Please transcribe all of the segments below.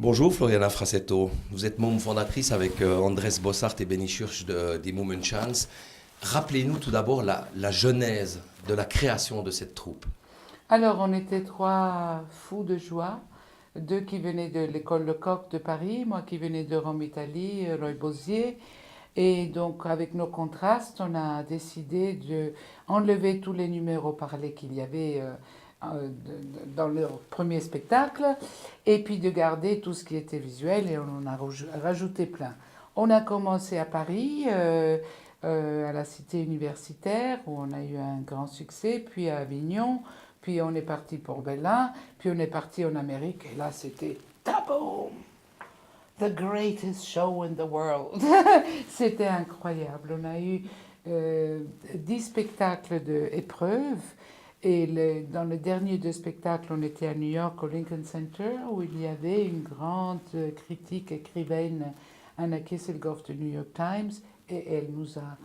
Bonjour Floriana Frassetto, vous êtes membre fondatrice avec Andrés Bossart et Benny Schurch des Movement Chance. Rappelez-nous tout d'abord la genèse de la création de cette troupe. Alors, on était trois fous de joie, deux qui venaient de l'école Lecoq de Paris, moi qui venais de Rome, Italie, Roy Bosier. Et donc, avec nos contrastes, on a décidé de enlever tous les numéros parlés qu'il y avait dans le premier spectacle, et puis de garder tout ce qui était visuel, et on en a rajouté plein. On a commencé à Paris, à la cité universitaire, où on a eu un grand succès, puis à Avignon, puis on est parti pour Berlin, puis on est parti en Amérique, et là c'était taboum! The greatest show in the world. C'était incroyable. On a eu 10 spectacles d'épreuves. Et dans le dernier deux spectacles, on était à New York au Lincoln Center, où il y avait une grande critique écrivaine, Anna Kisselgoff de New York Times, et elle nous a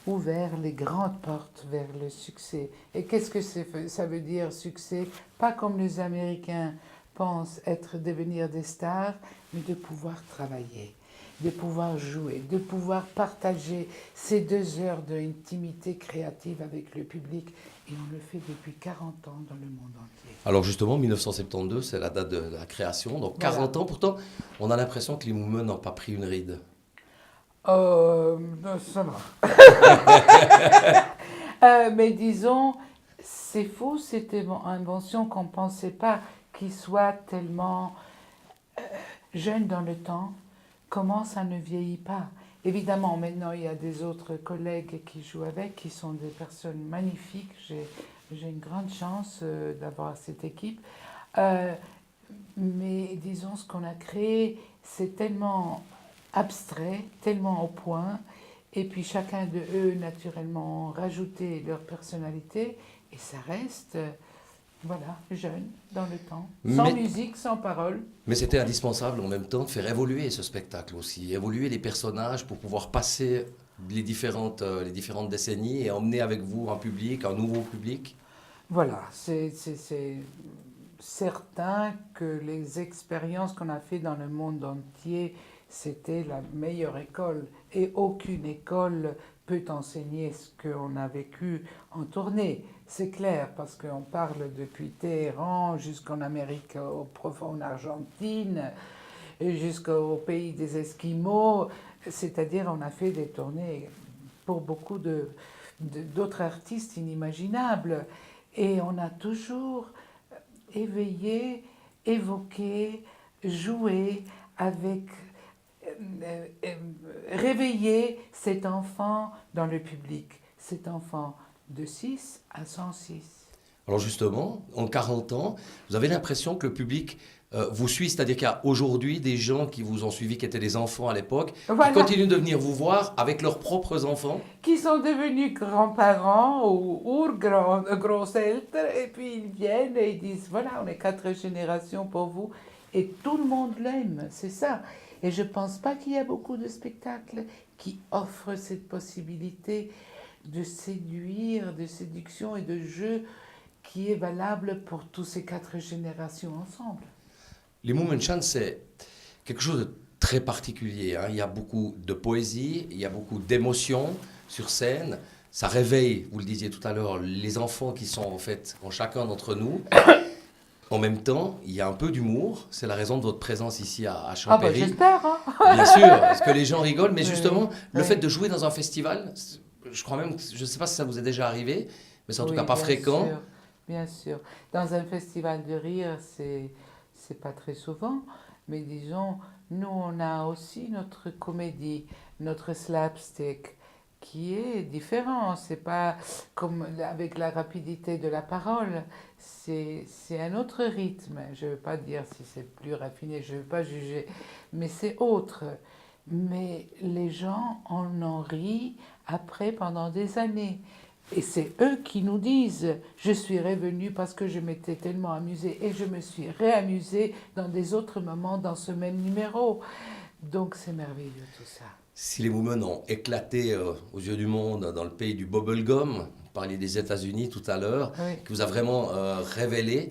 ouvert les grandes portes vers le succès. Et qu'est-ce que ça veut dire succès? Pas comme les Américains pensent devenir des stars, mais de pouvoir travailler, de pouvoir jouer, de pouvoir partager ces 2 heures d'intimité créative avec le public. Et on le fait depuis 40 ans dans le monde entier. Alors justement, 1972, c'est la date de la création, donc 40 ans. Pourtant, on a l'impression que les Moumeux n'ont pas pris une ride. Ça va. Mais disons, c'est faux, c'était une invention qu'on ne pensait pas qu'il soit tellement jeune dans le temps. Comment ça ne vieillit pas? Évidemment, maintenant, il y a des autres collègues qui jouent avec, qui sont des personnes magnifiques. J'ai une grande chance d'avoir cette équipe. Mais disons, ce qu'on a créé, c'est tellement abstrait, tellement au point. Et puis chacun de eux, naturellement, ont rajouté leur personnalité. Et ça reste, voilà, jeune dans le temps. Sans musique, sans parole. Mais c'était indispensable en même temps de faire évoluer ce spectacle aussi, évoluer les personnages pour pouvoir passer les différentes décennies et emmener avec vous un public, un nouveau public. Voilà, c'est certain que les expériences qu'on a faites dans le monde entier, c'était la meilleure école. Et aucune école peut enseigner ce qu'on a vécu en tournée. C'est clair, parce qu'on parle depuis Téhéran jusqu'en Amérique, en Argentine, jusqu'au pays des Esquimaux. C'est-à-dire, on a fait des tournées pour beaucoup d'autres artistes inimaginables. Et on a toujours éveillé, évoqué, joué avec, réveiller cet enfant dans le public, cet enfant de 6 à 106. Alors justement, en 40 ans, vous avez l'impression que le public vous suit, c'est-à-dire qu'il y a aujourd'hui des gens qui vous ont suivi, qui étaient des enfants à l'époque, Voilà. Qui continuent de venir vous voir avec leurs propres enfants. Qui sont devenus grands-parents ou grosseltern, et puis ils viennent et ils disent, voilà, on est 4 générations pour vous, et tout le monde l'aime, c'est ça. Et je ne pense pas qu'il y a beaucoup de spectacles qui offrent cette possibilité de séduire, de séduction et de jeu qui est valable pour toutes ces 4 générations ensemble. Les Movement Chants, c'est quelque chose de très particulier. Hein. Il y a beaucoup de poésie, il y a beaucoup d'émotions sur scène. Ça réveille, vous le disiez tout à l'heure, les enfants qui sont en chacun d'entre nous. En même temps, il y a un peu d'humour. C'est la raison de votre présence ici à Champéry. J'espère. Hein. Bien sûr, parce que les gens rigolent. Mais justement, le fait de jouer dans un festival, je crois même, je ne sais pas si ça vous est déjà arrivé, mais c'est en tout cas pas fréquent. Sûr, bien sûr. Dans un festival de rire, c'est pas très souvent. Mais disons, nous, on a aussi notre comédie, notre slapstick, qui est différent. C'est pas comme avec la rapidité de la parole. C'est un autre rythme. Je ne veux pas dire si c'est plus raffiné, je ne veux pas juger. Mais c'est autre. Mais les gens en rient après pendant des années. Et c'est eux qui nous disent « Je suis revenu parce que je m'étais tellement amusé et je me suis réamusé dans des autres moments dans ce même numéro. » Donc c'est merveilleux tout ça. Si les Movement ont éclaté aux yeux du monde dans le pays du bubblegum, vous parliez des États-Unis tout à l'heure, qui vous a vraiment révélé,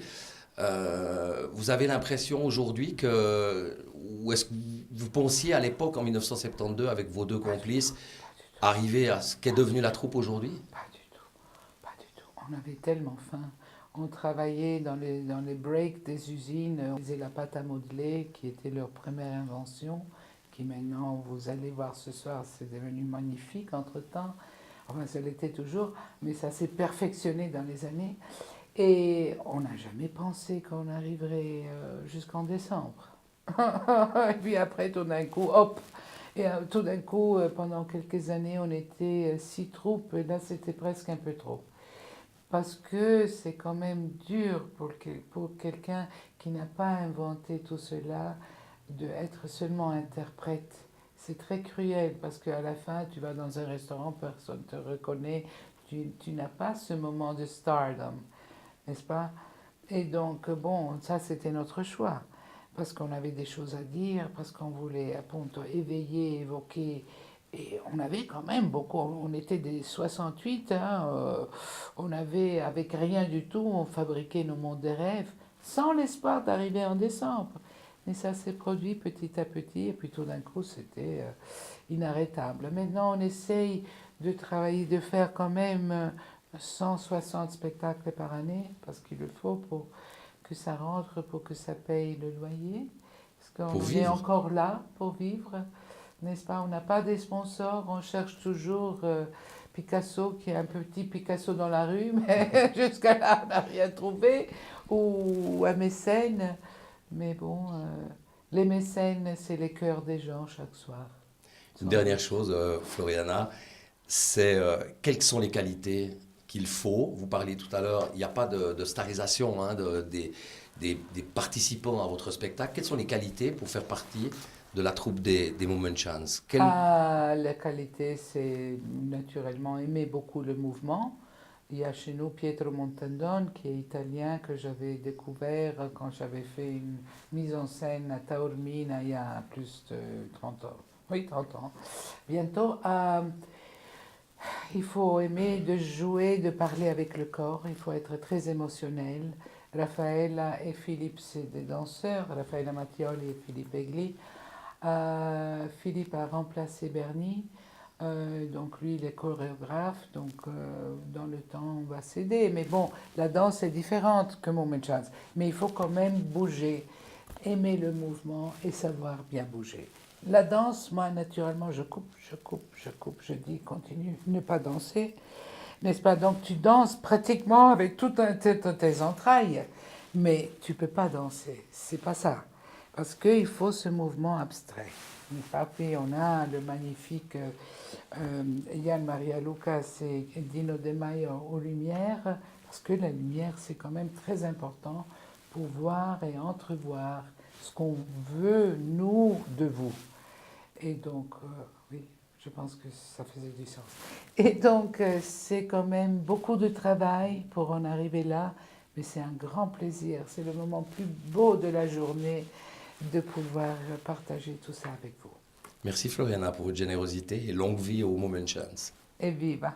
vous avez l'impression aujourd'hui que ou est-ce que vous pensiez à l'époque, en 1972, avec vos deux complices, arriver à ce qu'est devenue la troupe aujourd'hui? Pas du tout, pas du tout. On avait tellement faim. On travaillait dans les breaks des usines. On faisait la pâte à modeler, qui était leur première invention, qui maintenant, vous allez voir ce soir, c'est devenu magnifique entre-temps. Enfin, ça l'était toujours, mais ça s'est perfectionné dans les années. Et on n'a jamais pensé qu'on arriverait jusqu'en décembre. Et puis après, tout d'un coup, hop! Et tout d'un coup, pendant quelques années, on était 6 troupes, et là, c'était presque un peu trop. Parce que c'est quand même dur pour quelqu'un qui n'a pas inventé tout cela, d'être seulement interprète. C'est très cruel, parce qu'à la fin, tu vas dans un restaurant, personne ne te reconnaît, tu n'as pas ce moment de stardom, n'est-ce pas? Et donc, bon, ça, c'était notre choix. Parce qu'on avait des choses à dire, parce qu'on voulait, à point, éveiller, évoquer. Et on avait quand même beaucoup, on était des 68, hein, on avait, avec rien du tout, on fabriquait nos mondes des rêves, sans l'espoir d'arriver en décembre. Mais ça s'est produit petit à petit, et puis tout d'un coup, c'était inarrêtable. Maintenant, on essaye de travailler, de faire quand même 160 spectacles par année, parce qu'il le faut pour que ça rentre, pour que ça paye le loyer. Parce Pour qu'on est vivre? encore là pour vivre, n'est-ce pas? On n'a pas des sponsors, on cherche toujours Picasso, qui est un petit Picasso dans la rue, mais jusqu'à là, on n'a rien trouvé, ou un mécène. Mais bon, les mécènes, c'est les cœurs des gens chaque soir. Une Sans dernière doute. chose, Floriana, c'est quelles sont les qualités qu'il faut. Vous parliez tout à l'heure, il n'y a pas de starisation hein, des participants à votre spectacle. Quelles sont les qualités pour faire partie de la troupe des Moment Chance? Ah, la qualité, c'est naturellement aimer beaucoup le mouvement. Il y a chez nous Pietro Montandon, qui est italien, que j'avais découvert quand j'avais fait une mise en scène à Taormina il y a plus de 30 ans. Oui, 30 ans. Bientôt. Il faut aimer de jouer, de parler avec le corps. Il faut être très émotionnel. Raffaella et Philippe, c'est des danseurs. Raffaella Mattioli et Philippe Egli. Philippe a remplacé Bernie, donc lui il est chorégraphe, donc dans le temps on va s'aider. Mais bon, la danse est différente que Moment Chance. Mais il faut quand même bouger, aimer le mouvement et savoir bien bouger. La danse, moi naturellement, je coupe, je coupe, je coupe, je dis continue, ne pas danser, n'est-ce pas? Donc tu danses pratiquement avec toutes tes entrailles, mais tu peux pas danser, c'est pas ça. Parce qu'il faut ce mouvement abstrait. Puis on a le magnifique Yann Maria Lucas et Dino De Maio aux lumières, parce que la lumière c'est quand même très important pour voir et entrevoir ce qu'on veut, nous, de vous. Et donc, oui, je pense que ça faisait du sens. Et donc, c'est quand même beaucoup de travail pour en arriver là, mais c'est un grand plaisir. C'est le moment plus beau de la journée de pouvoir partager tout ça avec vous. Merci Floriana pour votre générosité et longue vie au Moment Chance. Et viva!